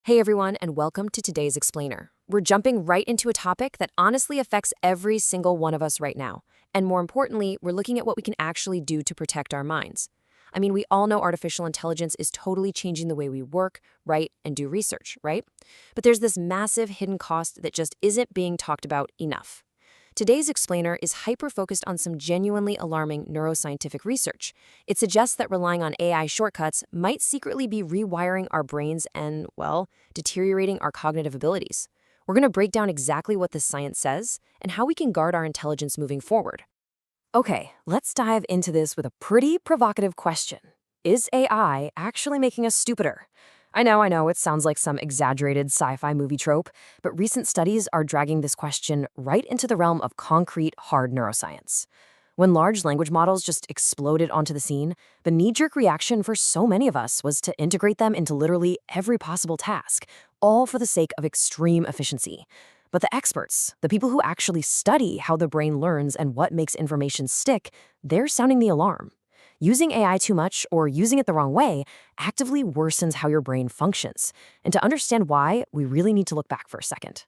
Hey everyone, and welcome to today's Explainer. We're jumping right into a topic that honestly affects every single one of us right now. And more importantly, we're looking at what we can actually do to protect our minds. I mean, we all know artificial intelligence is totally changing the way we work, write, and do research, right? But there's this massive hidden cost that just isn't being talked about enough. Today's explainer is hyper-focused on some genuinely alarming neuroscientific research. It suggests that relying on AI shortcuts might secretly be rewiring our brains and, well, deteriorating our cognitive abilities. We're going to break down exactly what this science says and how we can guard our intelligence moving forward. Okay, let's dive into this with a pretty provocative question. Is AI actually making us stupider? I know, it sounds like some exaggerated sci-fi movie trope, but recent studies are dragging this question right into the realm of concrete, hard neuroscience. When large language models just exploded onto the scene, the knee-jerk reaction for so many of us was to integrate them into literally every possible task, all for the sake of extreme efficiency. But the experts, the people who actually study how the brain learns and what makes information stick, they're sounding the alarm. Using AI too much or using it the wrong way actively worsens how your brain functions. And to understand why, we really need to look back for a second.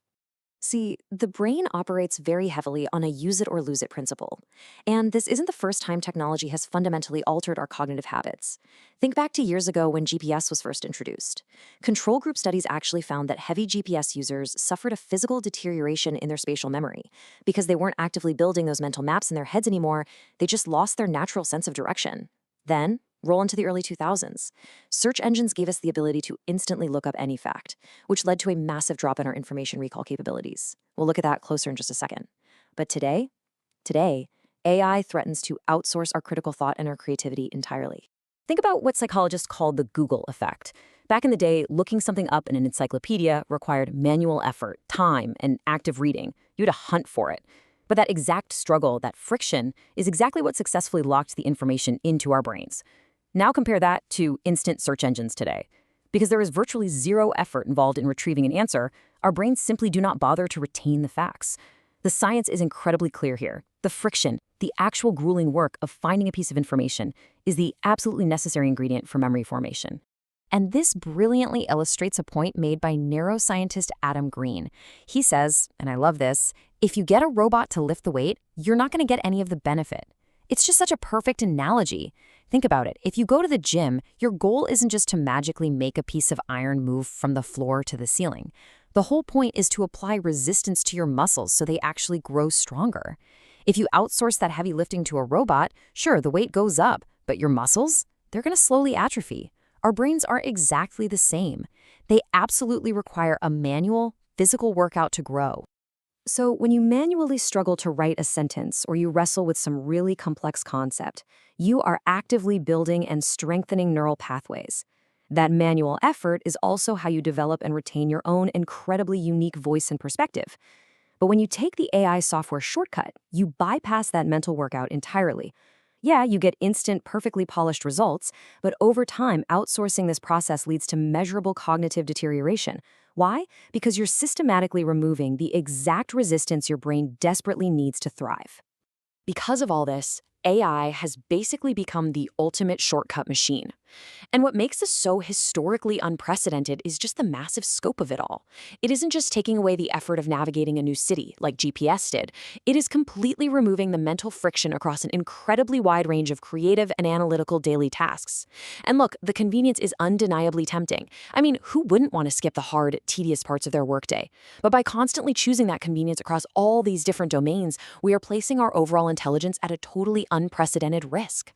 See, the brain operates very heavily on a use it or lose it principle. And this isn't the first time technology has fundamentally altered our cognitive habits. Think back to years ago when GPS was first introduced. Control group studies actually found that heavy GPS users suffered a physical deterioration in their spatial memory. Because they weren't actively building those mental maps in their heads anymore, they just lost their natural sense of direction. Then, roll into the early 2000s. Search engines gave us the ability to instantly look up any fact, which led to a massive drop in our information recall capabilities. We'll look at that closer in just a second. But today, AI threatens to outsource our critical thought and our creativity entirely. Think about what psychologists call the Google effect. Back in the day, looking something up in an encyclopedia required manual effort, time, and active reading. You had to hunt for it. But that exact struggle, that friction, is exactly what successfully locked the information into our brains. Now compare that to instant search engines today. Because there is virtually zero effort involved in retrieving an answer, our brains simply do not bother to retain the facts. The science is incredibly clear here. The friction, the actual grueling work of finding a piece of information, is the absolutely necessary ingredient for memory formation. And this brilliantly illustrates a point made by neuroscientist Adam Green. He says, and I love this, if you get a robot to lift the weight, you're not going to get any of the benefit. It's just such a perfect analogy. Think about it. If you go to the gym, your goal isn't just to magically make a piece of iron move from the floor to the ceiling. The whole point is to apply resistance to your muscles so they actually grow stronger. If you outsource that heavy lifting to a robot, sure, the weight goes up, but your muscles, they're going to slowly atrophy. Our brains are exactly the same. They absolutely require a manual, physical workout to grow. So when you manually struggle to write a sentence or you wrestle with some really complex concept, you are actively building and strengthening neural pathways. That manual effort is also how you develop and retain your own incredibly unique voice and perspective. But when you take the AI software shortcut, you bypass that mental workout entirely. Yeah, you get instant, perfectly polished results, but over time, outsourcing this process leads to measurable cognitive deterioration. Why? Because you're systematically removing the exact resistance your brain desperately needs to thrive. Because of all this, AI has basically become the ultimate shortcut machine. And what makes this so historically unprecedented is just the massive scope of it all. It isn't just taking away the effort of navigating a new city, like GPS did. It is completely removing the mental friction across an incredibly wide range of creative and analytical daily tasks. And look, the convenience is undeniably tempting. I mean, who wouldn't want to skip the hard, tedious parts of their workday? But by constantly choosing that convenience across all these different domains, we are placing our overall intelligence at a totally unprecedented risk.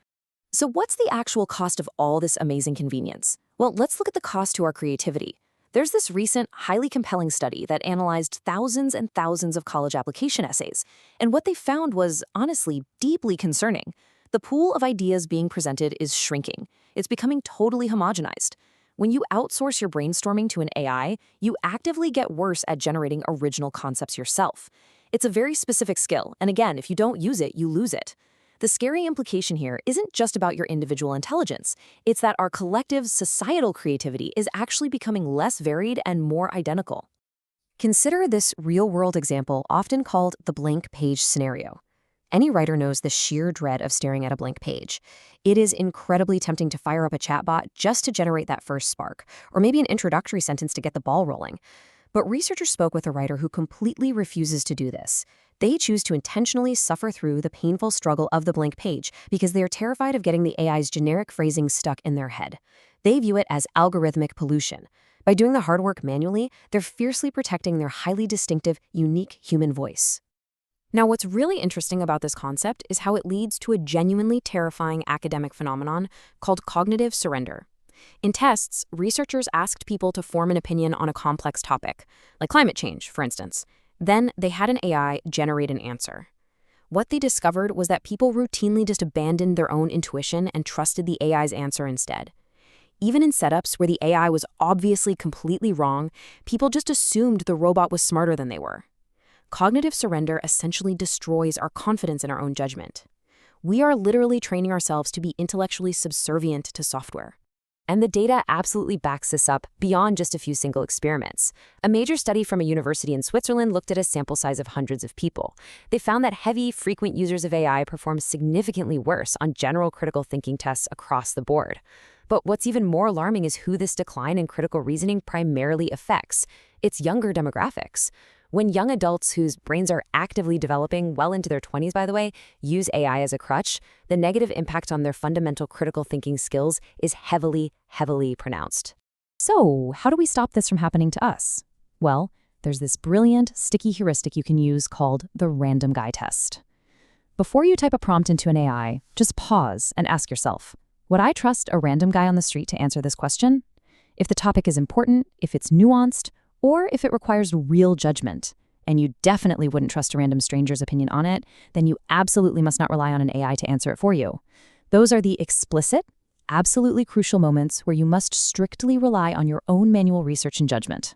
So what's the actual cost of all this amazing convenience? Well, let's look at the cost to our creativity. There's this recent, highly compelling study that analyzed thousands and thousands of college application essays, and what they found was, honestly, deeply concerning. The pool of ideas being presented is shrinking. It's becoming totally homogenized. When you outsource your brainstorming to an AI, you actively get worse at generating original concepts yourself. It's a very specific skill, and again, if you don't use it, you lose it. The scary implication here isn't just about your individual intelligence. It's that our collective societal creativity is actually becoming less varied and more identical. Consider this real-world example often called the blank page scenario. Any writer knows the sheer dread of staring at a blank page. It is incredibly tempting to fire up a chatbot just to generate that first spark, or maybe an introductory sentence to get the ball rolling. But researchers spoke with a writer who completely refuses to do this. They choose to intentionally suffer through the painful struggle of the blank page because they are terrified of getting the AI's generic phrasing stuck in their head. They view it as algorithmic pollution. By doing the hard work manually, they're fiercely protecting their highly distinctive, unique human voice. Now, what's really interesting about this concept is how it leads to a genuinely terrifying academic phenomenon called cognitive surrender. In tests, researchers asked people to form an opinion on a complex topic, like climate change, for instance. Then they had an AI generate an answer. What they discovered was that people routinely just abandoned their own intuition and trusted the AI's answer instead. Even in setups where the AI was obviously completely wrong, people just assumed the robot was smarter than they were. Cognitive surrender essentially destroys our confidence in our own judgment. We are literally training ourselves to be intellectually subservient to software. And the data absolutely backs this up beyond just a few single experiments. A major study from a university in Switzerland looked at a sample size of hundreds of people. They found that heavy, frequent users of AI performed significantly worse on general critical thinking tests across the board. But what's even more alarming is who this decline in critical reasoning primarily affects. It's younger demographics. When young adults whose brains are actively developing, well into their 20s by the way, use AI as a crutch, the negative impact on their fundamental critical thinking skills is heavily, heavily pronounced. So, how do we stop this from happening to us? Well, there's this brilliant, sticky heuristic you can use called the random guy test. Before you type a prompt into an AI, just pause and ask yourself, would I trust a random guy on the street to answer this question? If the topic is important, if it's nuanced, or if it requires real judgment, and you definitely wouldn't trust a random stranger's opinion on it, then you absolutely must not rely on an AI to answer it for you. Those are the explicit, absolutely crucial moments where you must strictly rely on your own manual research and judgment.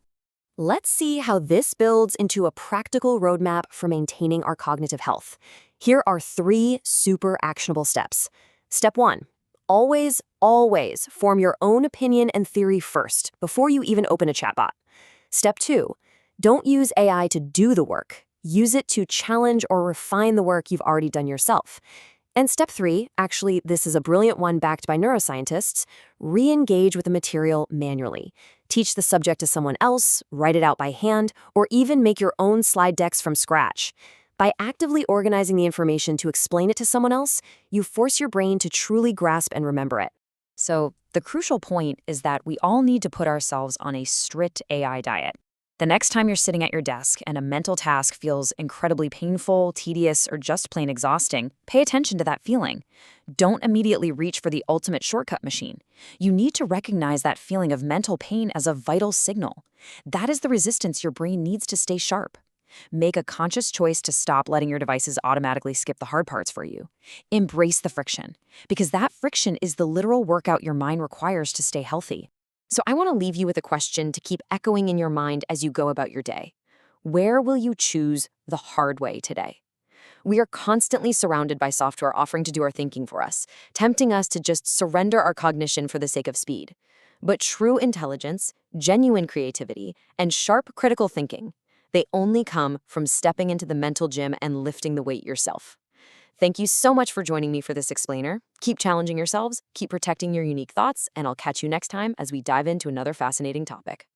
Let's see how this builds into a practical roadmap for maintaining our cognitive health. Here are 3 super actionable steps. Step 1. Always, always form your own opinion and theory first, before you even open a chatbot. Step 2, don't use AI to do the work. Use it to challenge or refine the work you've already done yourself. And step 3, actually, this is a brilliant one backed by neuroscientists, re-engage with the material manually. Teach the subject to someone else, write it out by hand, or even make your own slide decks from scratch. By actively organizing the information to explain it to someone else, you force your brain to truly grasp and remember it. So, the crucial point is that we all need to put ourselves on a strict AI diet. The next time you're sitting at your desk and a mental task feels incredibly painful, tedious, or just plain exhausting, pay attention to that feeling. Don't immediately reach for the ultimate shortcut machine. You need to recognize that feeling of mental pain as a vital signal. That is the resistance your brain needs to stay sharp. Make a conscious choice to stop letting your devices automatically skip the hard parts for you. Embrace the friction, because that friction is the literal workout your mind requires to stay healthy. So I want to leave you with a question to keep echoing in your mind as you go about your day. Where will you choose the hard way today? We are constantly surrounded by software offering to do our thinking for us, tempting us to just surrender our cognition for the sake of speed. But true intelligence, genuine creativity, and sharp critical thinking, they only come from stepping into the mental gym and lifting the weight yourself. Thank you so much for joining me for this explainer. Keep challenging yourselves, keep protecting your unique thoughts, and I'll catch you next time as we dive into another fascinating topic.